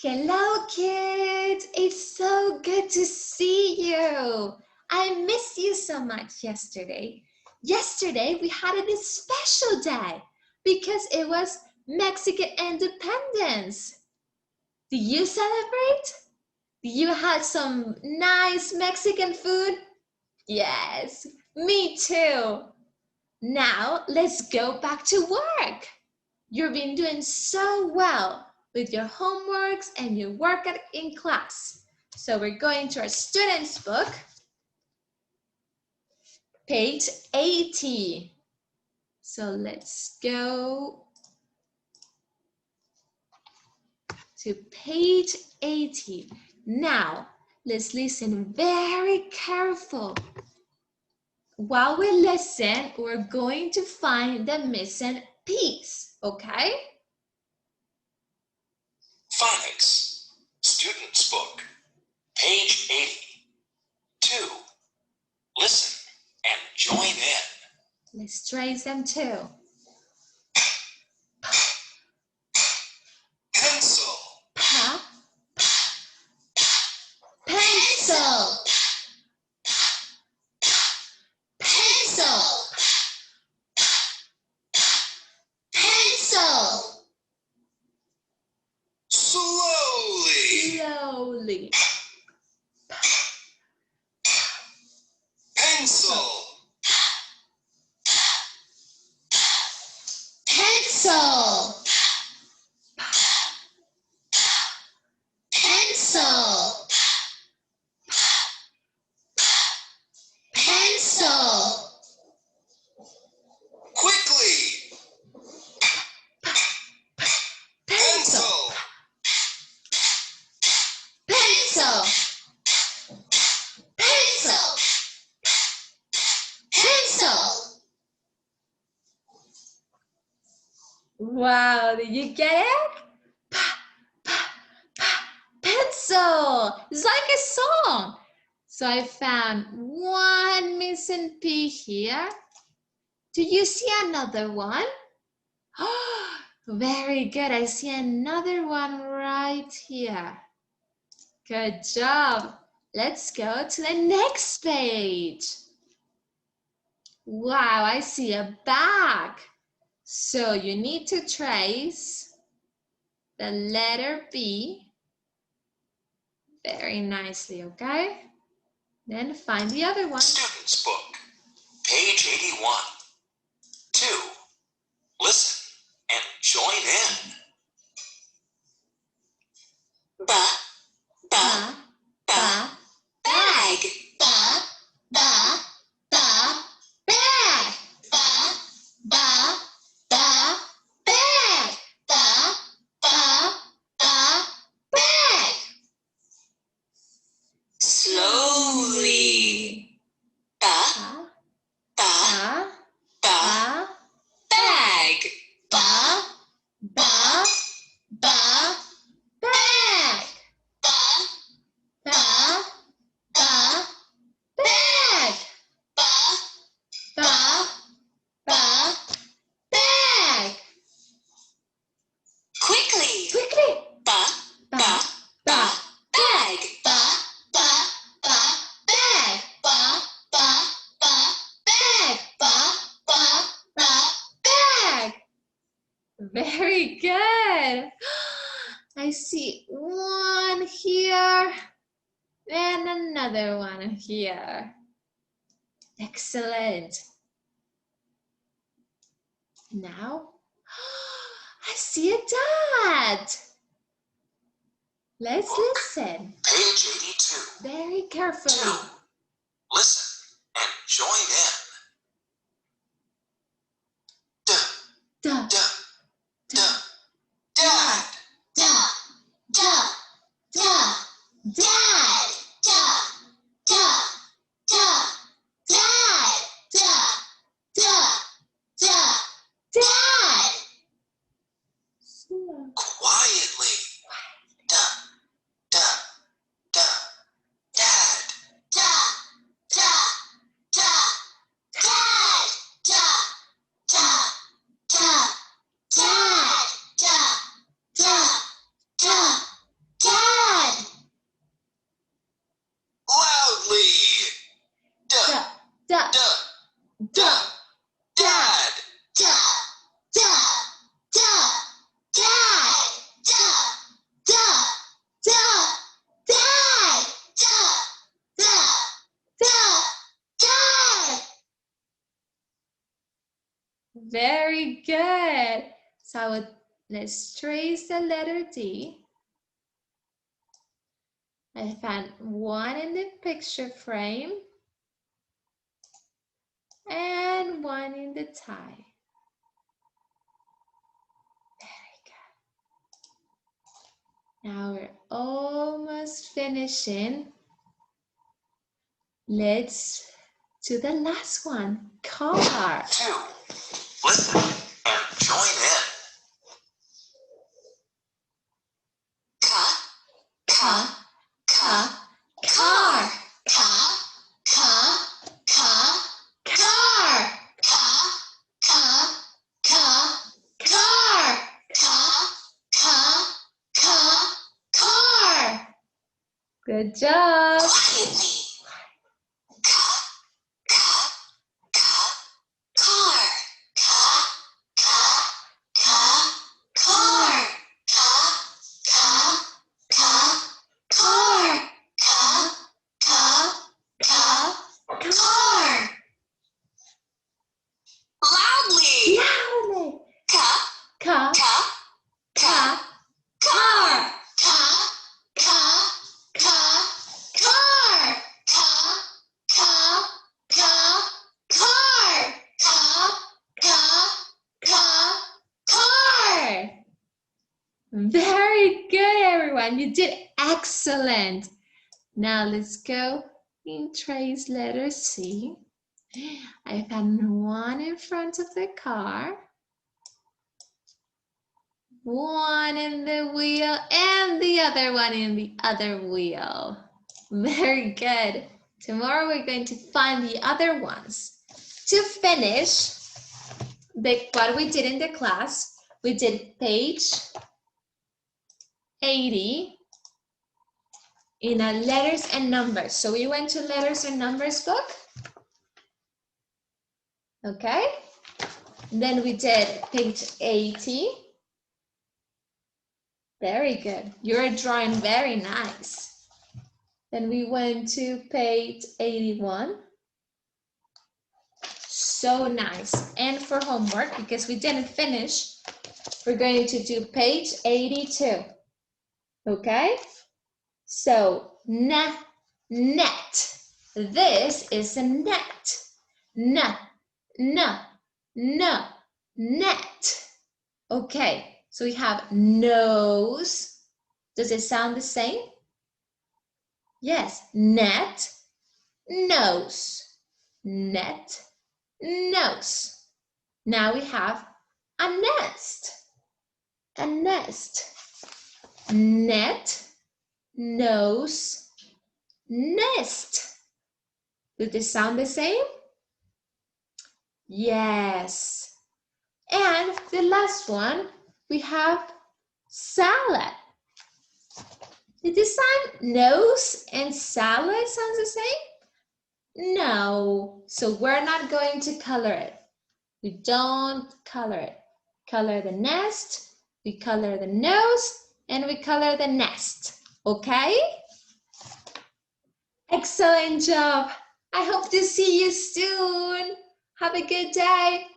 Hello, kids. It's so good to see you. I missed you so much yesterday. Yesterday, we had a special day because it was Mexican independence. Did you celebrate? Did you have some nice Mexican food? Yes, me too. Now, let's go back to work. You've been doing so well with your homeworks and your work in class. So we're going to our student's book, page 80. So let's go to page 80. Now, let's listen very careful. While we listen, we're going to find the missing piece, okay? Phonics, Student's Book, page 80. 2. Listen and join in. Let's trace them too. Pencil. Pencil. Pencil. Pencil. Slowly. Slowly. Pencil. Pencil. Pencil. Pencil. Quickly. Pencil. Pencil. Pencil. Pencil. Wow, did you get it? Pencil. It's like a song. So I found one missing P here. Do you see another one? Oh, very good. I see another one right here. Good job. Let's go to the next page. Wow, I see a bag. So you need to trace the letter B very nicely, okay? Then find the other one. Student's Book, page 81. 2. Listen and join in. Ba, ba, ba, bag. Ba, ba, ba, bag. Ba, ba, ba, bag. Ba, ba, ba, bag. Slowly. Ba, Ba, ba, ba, bag. ba, ba, ba, bag. Ba, ba, ba, bag. Ba, ba, ba, bag. Quickly. Quickly. Ba, ba, ba, bag. Ba, ba, ba, bag. Ba, ba, ba, bag. Ba, ba, ba, bag. Very good. I see one here and another one here. Excellent. Now, I see a dot. Let's listen Page 82. very carefully. 2. Listen and join in. D, Da, d, d, da, dad. da, da, da, dad. Da, da, da, dad. Da, da, da, dad. Slow. Quietly. D, d, d, dad. Da, da, da, dad. Da, da, da, dad. Da, da, Very good. So let's trace the letter D. I found one in the picture frame and one in the tie. Very good. Now we're almost finishing. Let's do the last one, car. 2. Listen and join in. Car. Car. Good job. Quietly. Loudly. Loudly. Car. Car. Car. Very good, everyone. You did excellent. Now let's go and trace letter C. I found one in front of the car, one in the wheel, and the other one in the other wheel. Very good. Tomorrow we're going to find the other ones. To finish what we did in the class, we did page 80 in a letters and numbers. So we went to letters and numbers book. Okay. Then we did page 80. Very good. You're drawing very nice. Then we went to page 81. So nice. And for homework, because we didn't finish, we're going to do page 82. Okay? So, net. This is a net. Net. Okay, so we have nose. Does it sound the same? Yes, net, nose. Net, nose. Now we have a nest. A nest. Net, nose, nest. Does it sound the same? Yes. And the last one, we have salad. Did it sound nose and salad sounds the same? No. So we're not going to color it. We don't color it. Color the nest, we color the nose, and we color the nest. Okay? Excellent job. I hope to see you soon. Have a good day.